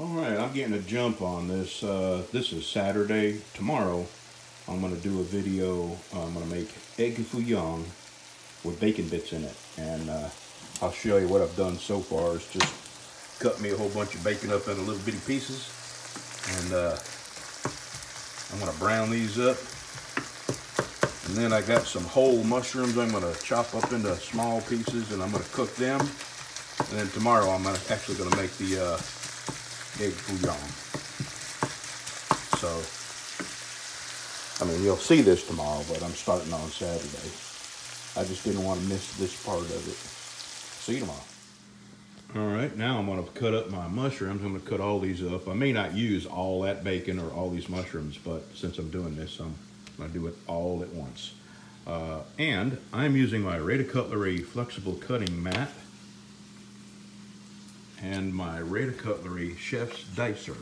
All right, I'm getting a jump on this. This is Saturday. Tomorrow, I'm going to do a video. I'm going to make egg Foo Young with bacon bits in it. And I'll show you what I've done so far. It's just cut me a whole bunch of bacon up into little bitty pieces. And I'm going to brown these up. And then I got some whole mushrooms I'm going to chop up into small pieces, and I'm going to cook them. And then tomorrow I'm actually going to make the egg Foo Young. So, I mean, you'll see this tomorrow, but I'm starting on Saturday. I just didn't want to miss this part of it. See you tomorrow. All right, now I'm going to cut up my mushrooms. I'm going to cut all these up. I may not use all that bacon or all these mushrooms, but since I'm doing this, I'm going to do it all at once. And I'm using my Rata Cutlery flexible cutting mat and my Rata Cutlery Chef's Dicer,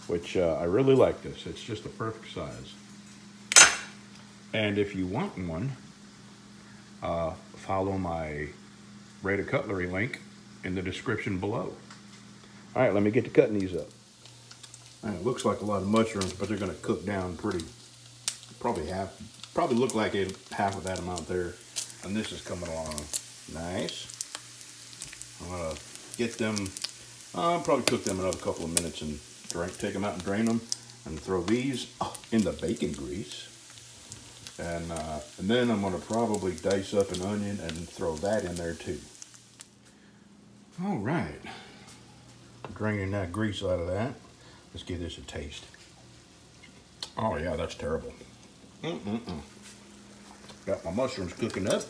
which I really like this. It's just the perfect size. And if you want one, follow my Rata Cutlery link in the description below. All right, let me get to cutting these up. And it looks like a lot of mushrooms, but they're gonna cook down pretty, probably look like half of that amount there. And this is coming along nice. I'm gonna get them, I'll probably cook them another couple of minutes and take them out and drain them, and throw these in the bacon grease. And then I'm gonna probably dice up an onion and throw that in there too. All right, draining that grease out of that. Let's give this a taste. Oh yeah, that's terrible. Got my mushrooms cooking up.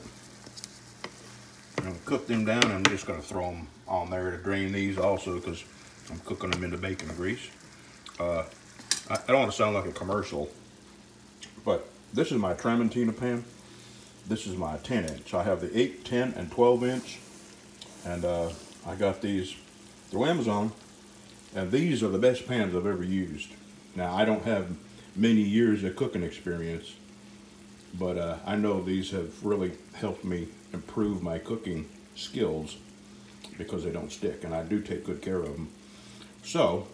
I'm gonna cook them down, and I'm just gonna throw them on there to drain these also, because I'm cooking them in the bacon grease. I don't want to sound like a commercial, but this is my Tramontina pan. This is my 10-inch. I have the 8, 10, and 12-inch, and I got these through Amazon, and these are the best pans I've ever used. Now, I don't have many years of cooking experience, but I know these have really helped me improve my cooking skills because they don't stick, and I do take good care of them. So,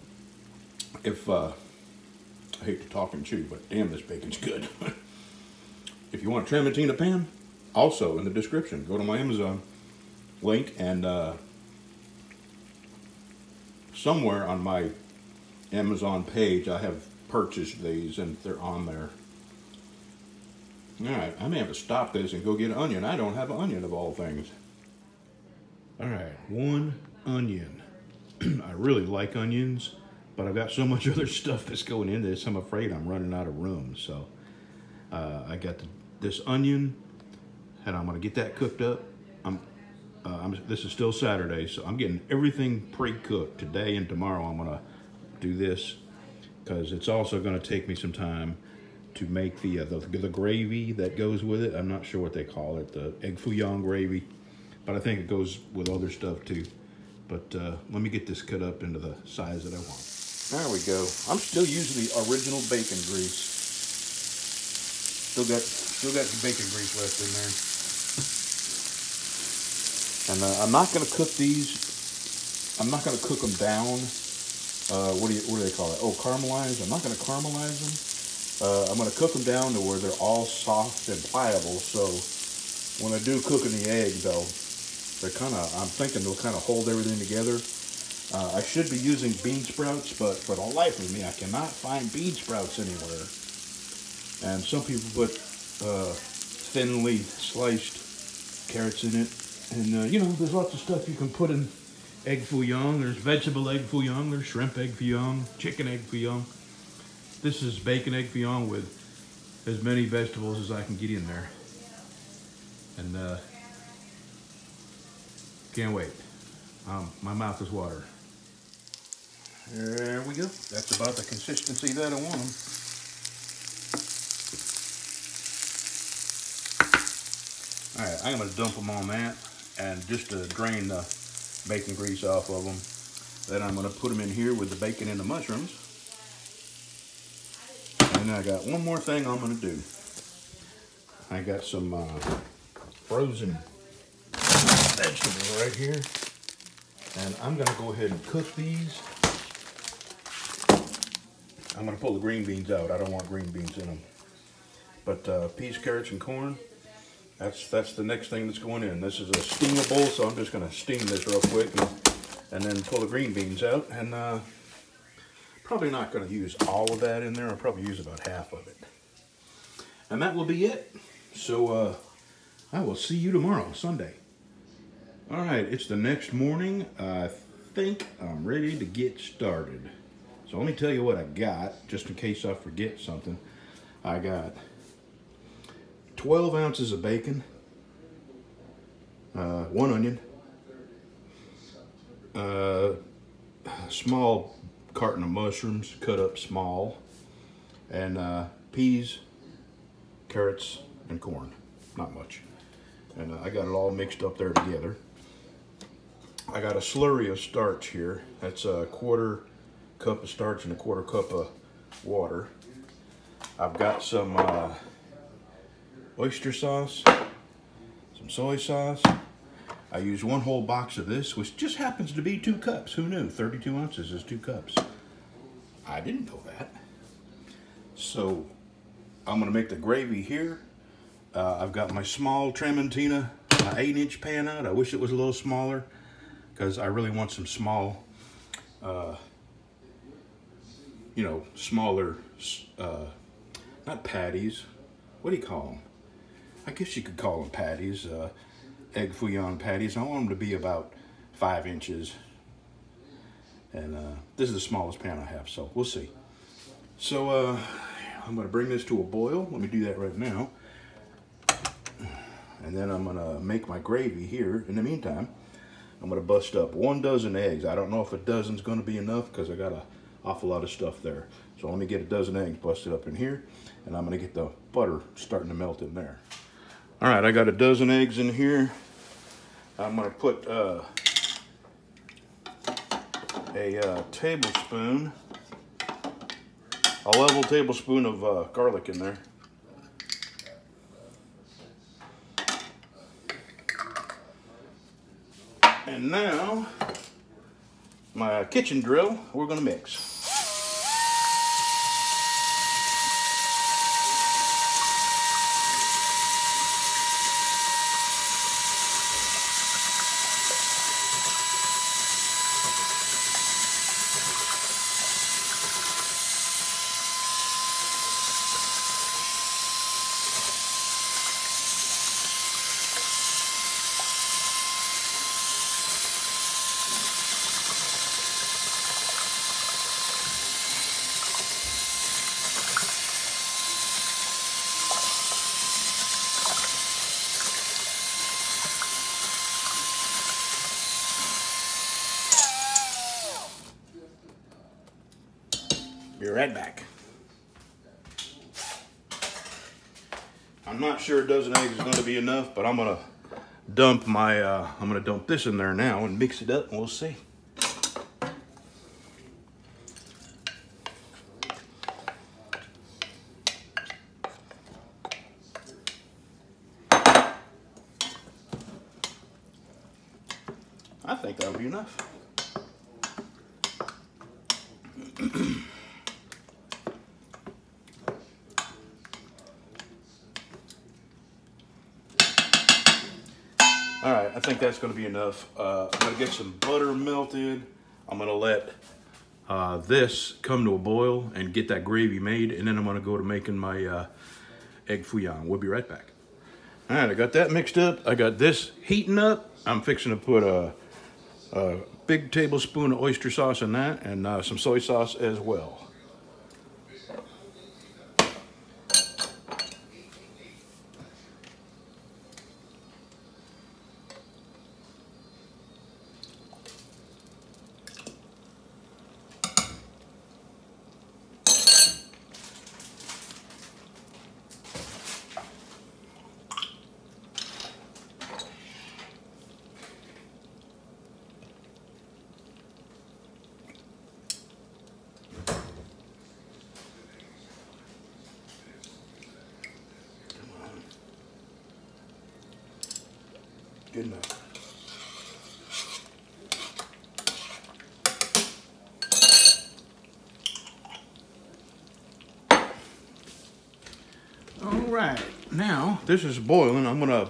if, I hate to talk and chew, but damn, this bacon's good. If you want a Tramontina pan, also in the description, go to my Amazon link, and somewhere on my Amazon page, I have purchased these, and they're on there. All right, I may have to stop this and go get an onion. I don't have an onion, of all things. All right, 1 onion. I really like onions, but I've got so much other stuff that's going into this, I'm afraid I'm running out of room. So I got this onion, and I'm gonna get that cooked up. This is still Saturday, so I'm getting everything pre-cooked. Today and tomorrow I'm gonna do this, because it's also gonna take me some time to make the gravy that goes with it. I'm not sure what they call it, the egg Foo Young gravy, but I think it goes with other stuff too. But let me get this cut up into the size that I want. There we go. I'm still using the original bacon grease. Still got the bacon grease left in there. And I'm not gonna cook these. I'm not gonna cook them down. What do they call it? Oh, caramelize. I'm not gonna caramelize them. I'm going to cook them down to where they're all soft and pliable, so when I do cook in the egg, though, I'm thinking they'll kind of hold everything together. I should be using bean sprouts, but for the life of me, I cannot find bean sprouts anywhere. And some people put thinly sliced carrots in it, and you know, there's lots of stuff you can put in egg Foo Young. There's vegetable egg Foo Young, there's shrimp egg Foo Young, chicken egg Foo Young. This is bacon egg Foo Young with as many vegetables as I can get in there. And can't wait. My mouth is watering. There we go. That's about the consistency that I want them. All right, I'm gonna dump them on that, and just to drain the bacon grease off of them, then I'm gonna put them in here with the bacon and the mushrooms. And I got one more thing I'm gonna do. I got some frozen vegetables right here, and I'm gonna go ahead and cook these I'm gonna pull the green beans out. I don't want green beans in them. But peas, carrots, and corn, that's the next thing that's going in. This is a steamable, so I'm just gonna steam this real quick and then pull the green beans out. And probably not gonna use all of that in there. I'll probably use about half of it. And that will be it. So I will see you tomorrow, Sunday. All right, it's the next morning. I think I'm ready to get started. So let me tell you what I got, just in case I forget something. I got 12 ounces of bacon, 1 onion, a small carton of mushrooms cut up small, and peas, carrots, and corn. Not much. And I got it all mixed up there together. I got a slurry of starch here. That's a 1/4 cup of starch and a 1/4 cup of water. I've got some oyster sauce, some soy sauce. I use 1 whole box of this, which just happens to be 2 cups. Who knew? 32 ounces is 2 cups. I didn't know that. So I'm gonna make the gravy here. I've got my small Tramontina 8-inch pan out. I wish it was a little smaller because I really want some small, you know, smaller, not patties. What do you call them? I guess you could call them patties, egg Foo Young patties. I want them to be about 5 inches. And this is the smallest pan I have, so we'll see. So I'm gonna bring this to a boil. Let me do that right now. And then I'm gonna make my gravy here. In the meantime, I'm gonna bust up 1 dozen eggs. I don't know if a dozen's gonna be enough because I got an awful lot of stuff there. So let me get a dozen eggs busted up in here, and I'm gonna get the butter starting to melt in there. All right, I got a dozen eggs in here. I'm gonna put a tablespoon, a level tablespoon of garlic in there. And now, my kitchen drill, we're gonna mix. Be right back. I'm not sure a dozen eggs is going to be enough, but I'm gonna dump my I'm gonna dump this in there now and mix it up, and we'll see. I think that'll be enough. All right, I think that's going to be enough. I'm going to get some butter melted. I'm going to let this come to a boil and get that gravy made, and then I'm going to go to making my egg Foo Young. We'll be right back. All right, I got that mixed up. I got this heating up. I'm fixing to put a big tablespoon of oyster sauce in that, and some soy sauce as well. Good enough. right, now this is boiling. I'm gonna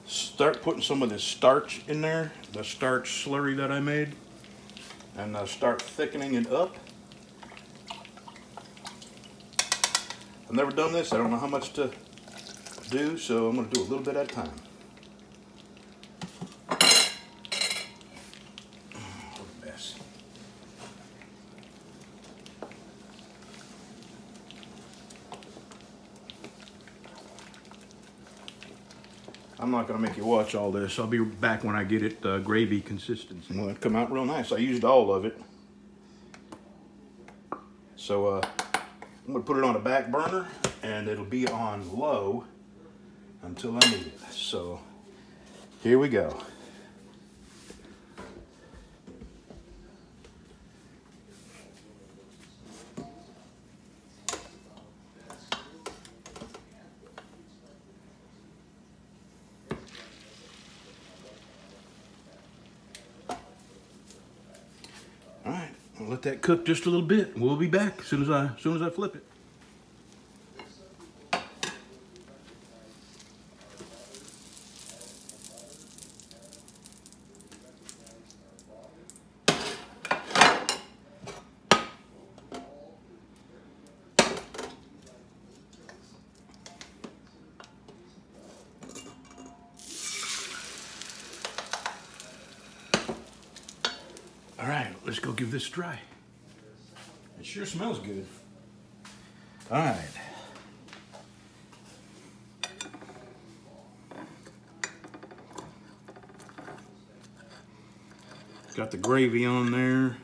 start putting some of this starch in there, the starch slurry that I made, and start thickening it up. I've never done this. I don't know how much to do, so I'm gonna do a little bit at a time. What a mess. I'm not gonna make you watch all this. I'll be back when I get it gravy consistency. Well, it come out real nice. I used all of it. So I'm gonna put it on a back burner and it'll be on low until I need it. So here we go. All right, I'll let that cook just a little bit. We'll be back as soon as I flip it. All right, let's go give this a try. It sure smells good. All right. Got the gravy on there.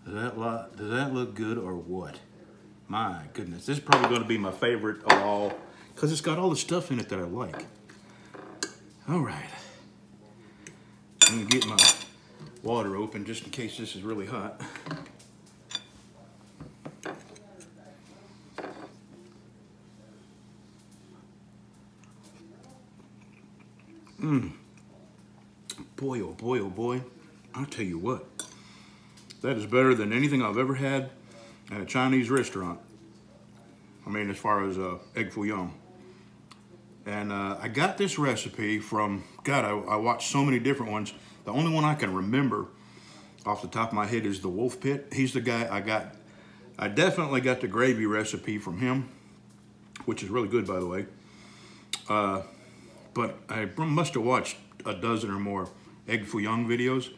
Does that look good or what? My goodness, this is probably going to be my favorite of all because it's got all the stuff in it that I like. All right, I'm gonna get my water open just in case this is really hot. Boy, oh boy, oh boy. I'll tell you what, that is better than anything I've ever had at a Chinese restaurant. I mean, as far as egg foo young. And I got this recipe from, God, I watched so many different ones. The only one I can remember off the top of my head is the Wolf Pit. He's the guy I definitely got the gravy recipe from him, which is really good, by the way. But I must have watched a dozen or more egg foo young videos.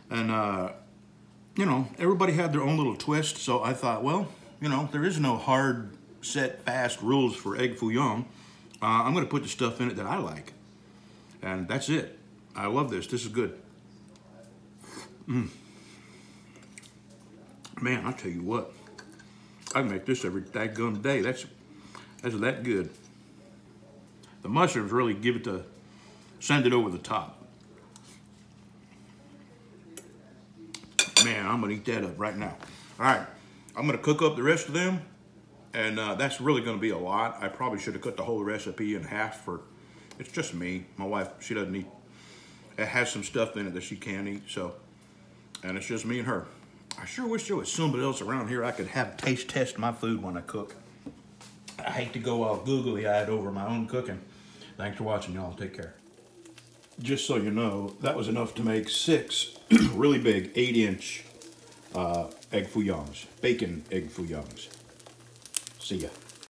And, you know, everybody had their own little twist. So I thought, well, you know, there is no hard, set, fast rules for egg foo young. I'm going to put the stuff in it that I like. And that's it. I love this. This is good. Man, I'll tell you what. I can make this every daggone day. That's that good. The mushrooms really send it over the top. Man, I'm going to eat that up right now. All right. I'm going to cook up the rest of them. And that's really going to be a lot. I probably should have cut the whole recipe in half for, it's just me. My wife, she doesn't eat, it has some stuff in it that she can't eat, so, and it's just me and her. I sure wish there was somebody else around here I could have taste test my food when I cook. I hate to go all googly-eyed over my own cooking. Thanks for watching, y'all. Take care. Just so you know, that was enough to make 6 really big 8-inch egg foo youngs, bacon egg foo youngs. See ya.